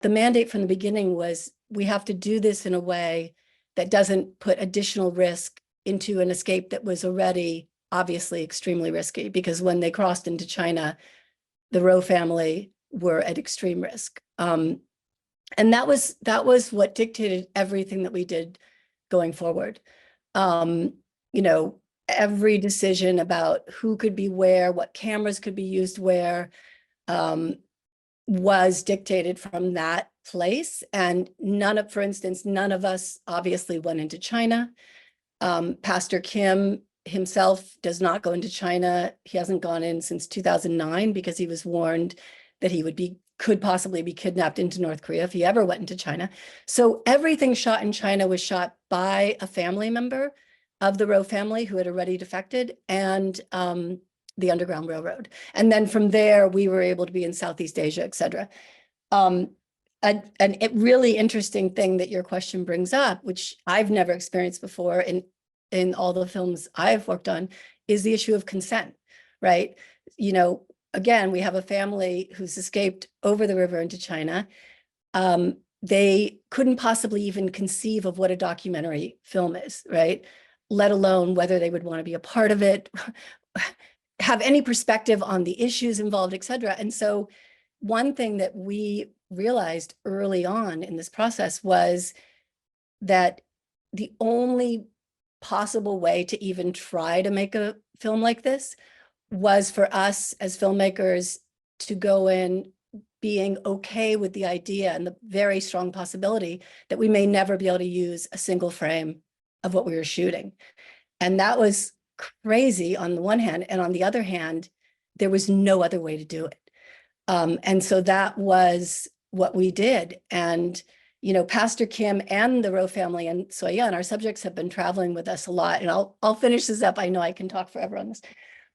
the mandate from the beginning was we have to do this in a way that doesn't put additional risk into an escape that was already obviously extremely risky, because when they crossed into China, the Rowe family were at extreme risk. And that was what dictated everything that we did going forward. You know, every decision about who could be where, what cameras could be used where, was dictated from that place. And for instance, none of us obviously went into China. Pastor Kim himself does not go into China. He hasn't gone in since 2009 because he was warned that he could possibly be kidnapped into North Korea if he ever went into China. So everything shot in China was shot by a family member of the Rowe family who had already defected, and the Underground Railroad. And then from there, we were able to be in Southeast Asia, et cetera. A really interesting thing that your question brings up, which I've never experienced before in all the films I've worked on, is the issue of consent, right? You know, again, we have a family who's escaped over the river into China. They couldn't possibly even conceive of what a documentary film is, right? Let alone whether they would want to be a part of it, have any perspective on the issues involved, et cetera. And so one thing that we realized early on in this process was that the only possible way to even try to make a film like this was for us as filmmakers to go in being okay with the idea and the very strong possibility that we may never be able to use a single frame of what we were shooting. And that was crazy on the one hand, and on the other hand, there was no other way to do it. And so that was what we did. And, you know, Pastor Kim and the Rowe family and Soyeon, our subjects, have been traveling with us a lot. And I'll finish this up. I know I can talk forever on this.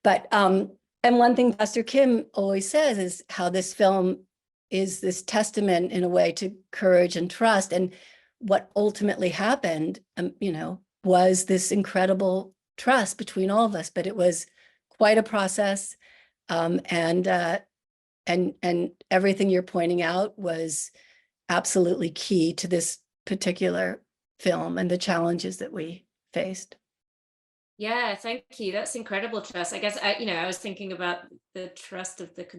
But, and one thing Pastor Kim always says is how this film is this testament in a way to courage and trust. And what ultimately happened, you know, was this incredible trust between all of us. But it was quite a process. And everything you're pointing out was absolutely key to this particular film and the challenges that we faced. Yeah, thank you. That's incredible trust. I guess I was thinking about the trust of that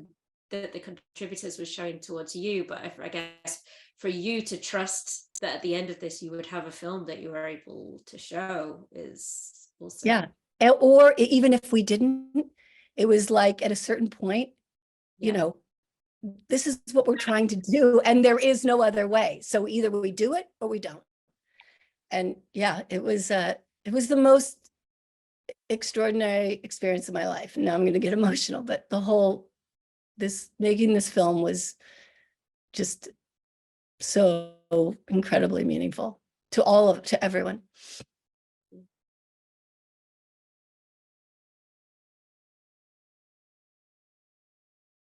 the contributors were showing towards you, but I guess for you to trust that at the end of this you would have a film that you were able to show is also, yeah. Or even if we didn't, it was like at a certain point, you know, this is what we're trying to do, and there is no other way. So either we do it or we don't. And yeah, it was the most extraordinary experience of my life. Now I'm going to get emotional, but making this film was just so incredibly meaningful to everyone.